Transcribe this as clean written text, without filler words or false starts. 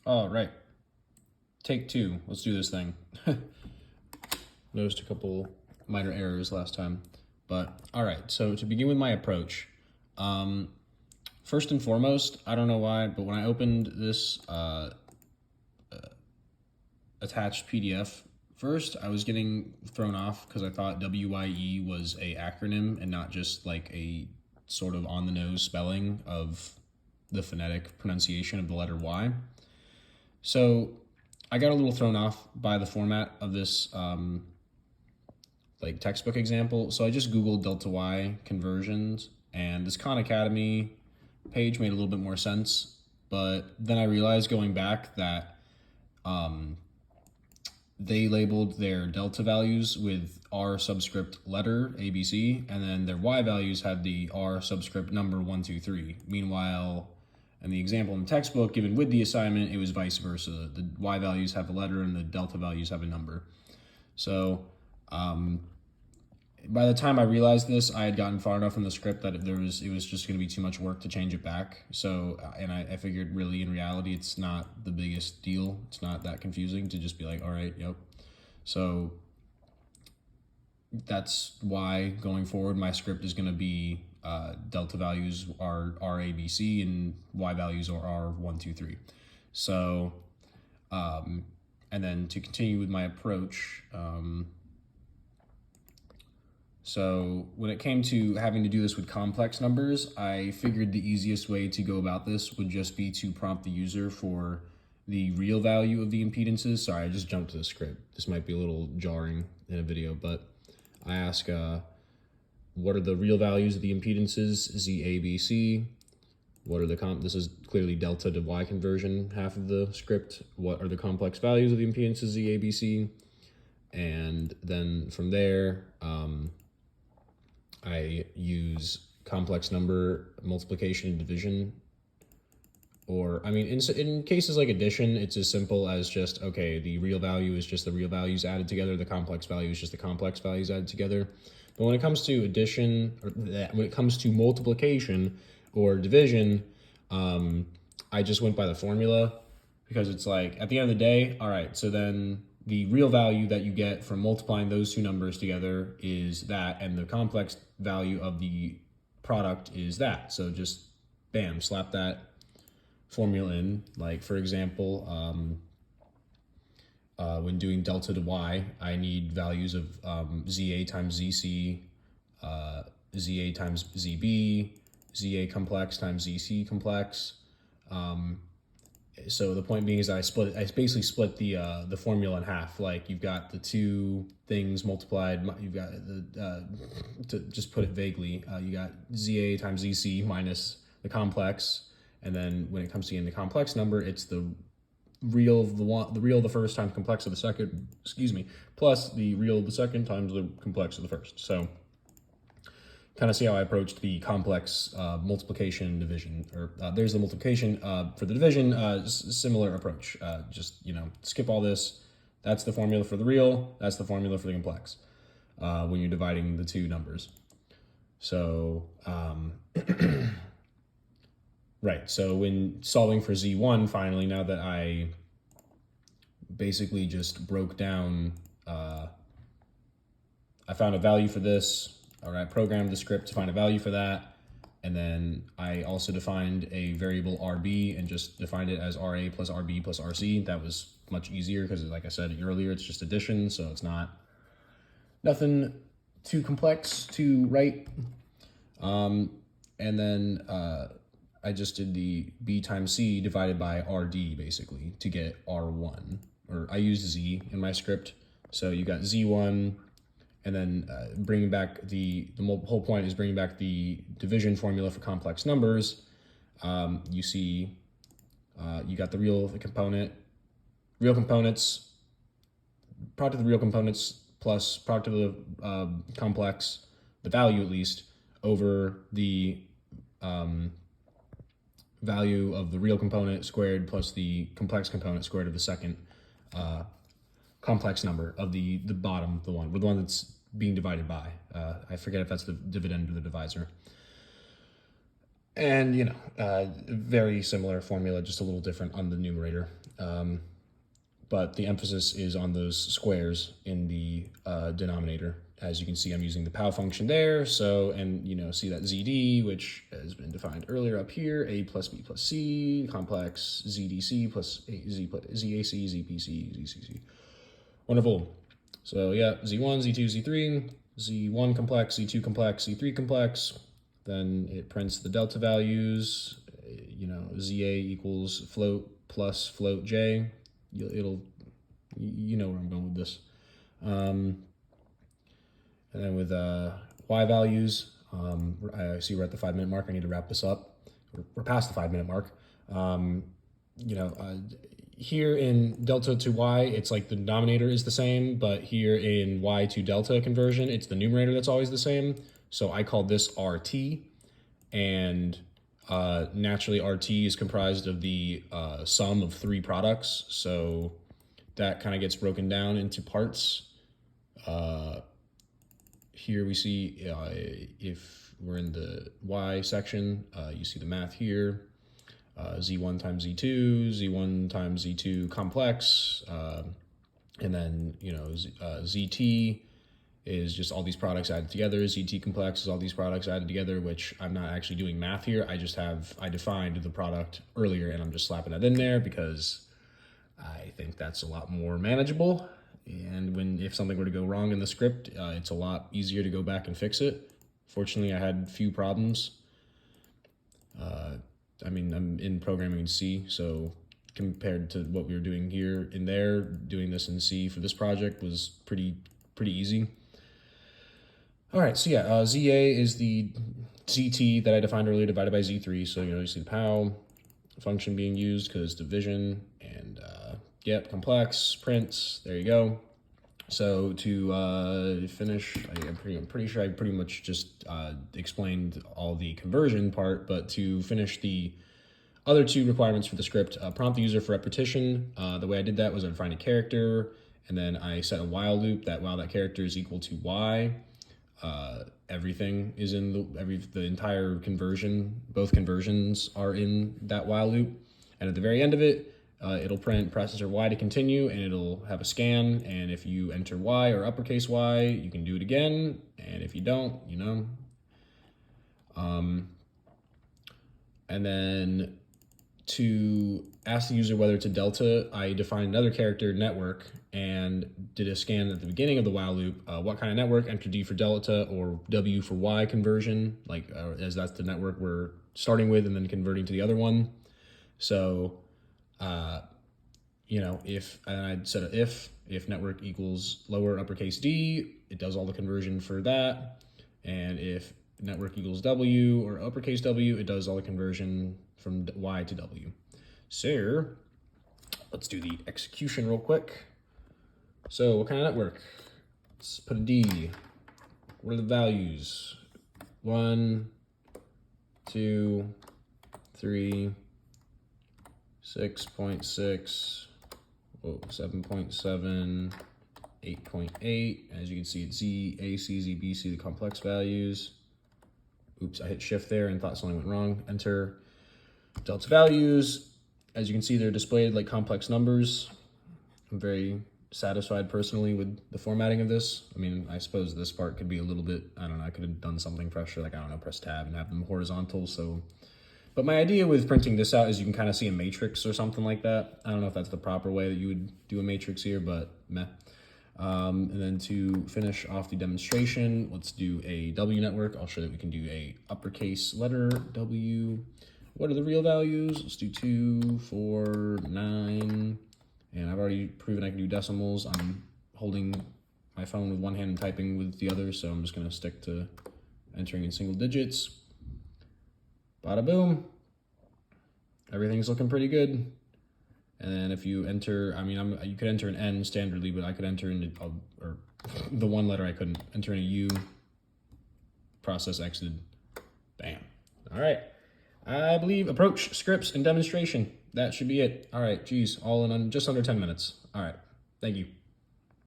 All right, take two. Let's do this thing. Noticed a couple minor errors last time, but all right. So to begin with my approach, first and foremost, I don't know why, but when I opened this attached PDF, first I was getting thrown off because I thought WYE was a acronym and not just like a sort of on the nose spelling of the phonetic pronunciation of the letter Y. So I got a little thrown off by the format of this like textbook example. So I just Googled delta Y conversions, and this Khan Academy page made a little bit more sense. But then I realized going back that they labeled their delta values with R subscript letter ABC, and then their Y values had the R subscript number 1, 2, 3. Meanwhile, in the example in the textbook given with the assignment, it was vice versa. The Y values have a letter and the delta values have a number. So by the time I realized this, I had gotten far enough in the script that it was just going to be too much work to change it back. So, and I figured really in reality, it's not the biggest deal. It's not that confusing to just be like, all right, yep. So that's why going forward, my script is going to be delta values are ABC and Y values are R 1, 2, 3. So, and then to continue with my approach, so when it came to having to do this with complex numbers, I figured the easiest way to go about this would just be to prompt the user for the real value of the impedances. Sorry, I just jumped to the script. This might be a little jarring in a video, but I ask, what are the real values of the impedances, Z, A, B, C? What are the this is clearly delta to Y conversion, half of the script. What are the complex values of the impedances, Z, A, B, C? And then from there, I use complex number multiplication and division. Or, I mean, in cases like addition, it's as simple as just, okay, the real value is just the real values added together, the complex value is just the complex values added together. But when it comes to addition, or when it comes to multiplication or division, I just went by the formula, because it's like, at the end of the day, all right, so then the real value that you get from multiplying those two numbers together is that, and the complex value of the product is that. So just, bam, slap that formula in. Like, for example, when doing delta to Y, I need values of ZA times ZC, ZA times ZB, ZA complex times ZC complex. So the point being is I basically split the formula in half. Like, you've got the two things multiplied. You've got to just put it vaguely, you got ZA times ZC minus the complex, and then when it comes to getting the complex number, it's the real of the first times complex of the second, plus the real of the second times the complex of the first. So kind of see how I approached the complex multiplication and division, or there's the multiplication. For the division, similar approach. Just, skip all this. That's the formula for the real. That's the formula for the complex when you're dividing the two numbers. So, right. So when solving for Z1, finally, now that I basically just broke down, I found a value for this. All right, programmed the script to find a value for that. And then I also defined a variable RB and just defined it as RA plus RB plus RC. That was much easier because, like I said earlier, it's just addition. So it's nothing too complex to write. And then I just did the B times C divided by RD basically to get R1. Or I used Z in my script. So you got Z1. And then bringing back the whole point is bringing back the division formula for complex numbers. You see, you got the real components, product of the real components plus product of the complex, the value at least, over the value of the real component squared plus the complex component squared of the second complex number of the bottom, the one that's being divided by. I forget if that's the dividend or the divisor. And, you know, very similar formula, just a little different on the numerator. But the emphasis is on those squares in the denominator. As you can see, I'm using the POW function there. So, and, you know, see that ZD, which has been defined earlier up here, A plus B plus C, complex ZDC plus Z plus ZAC, ZPC, ZCC. Wonderful. So, yeah, Z1, Z2, Z3, Z1 complex, Z2 complex, Z3 complex. Then it prints the delta values, you know, ZA equals float plus float J. You know where I'm going with this. And then with Y values, I see we're at the 5-minute mark. I need to wrap this up. We're past the 5-minute mark. You know, here in delta to Y, it's like the denominator is the same, but here in Y to delta conversion, it's the numerator that's always the same. So I call this RT, and naturally RT is comprised of the sum of 3 products. So that kind of gets broken down into parts. Here we see if we're in the Y section, you see the math here. Z1 times Z2, Z1 times Z2 complex, and then, you know, ZT is just all these products added together. ZT complex is all these products added together, which I'm not actually doing math here. I defined the product earlier and I'm just slapping that in there because I think that's a lot more manageable. And if something were to go wrong in the script, it's a lot easier to go back and fix it. Fortunately, I had few problems. I mean, I'm in programming in C, so compared to what we were doing here and there, doing this in C for this project was pretty easy. All right, so yeah, ZA is the ZT that I defined earlier divided by Z3. So, you know, you see the POW function being used because division and, yep, complex, prints, there you go. So to finish, I'm pretty sure I pretty much just explained all the conversion part, but to finish the other 2 requirements for the script, prompt the user for repetition. The way I did that was I defined a character, and then I set a while loop that while that character is equal to Y, everything is in the entire conversion, both conversions are in that while loop. And at the very end of it, it'll print processor Y to continue, and it'll have a scan. And if you enter Y or uppercase Y, you can do it again. And if you don't, you know. And then to ask the user whether it's a delta, I defined another character, network, and did a scan at the beginning of the while loop. What kind of network? Enter D for delta or W for Y conversion, like as that's the network we're starting with and then converting to the other one. So, you know, and I'd set a if network equals lower uppercase D, it does all the conversion for that. And if network equals W or uppercase W, it does all the conversion from Y to W. So let's do the execution real quick. So what kind of network? Let's put a D. What are the values? 1, 2, 3, 6.6, 7.7, 8.8. As you can see, it's Z, A, C, Z, B, C, the complex values. Oops, I hit shift there and thought something went wrong. Enter delta values. As you can see, they're displayed like complex numbers. I'm very satisfied personally with the formatting of this. I mean, I suppose this part could be a little bit, I don't know, I could have done something fresher, like, I don't know, press tab and have them horizontal. So, but my idea with printing this out is you can kind of see a matrix or something like that. I don't know if that's the proper way that you would do a matrix here, but meh. And then to finish off the demonstration, let's do a W network. I'll show that we can do a uppercase letter W. What are the real values? Let's do 2, 4, 9. And I've already proven I can do decimals. I'm holding my phone with one hand and typing with the other, so I'm just gonna stick to entering in single digits. Bada boom. Everything's looking pretty good. And then if you enter, I mean, you could enter an N standardly, but I could enter in, or the one letter I couldn't, enter in a U, process exited, bam. All right, I believe approach, scripts, and demonstration. That should be it. All right, geez, all in just under 10 minutes. All right, thank you.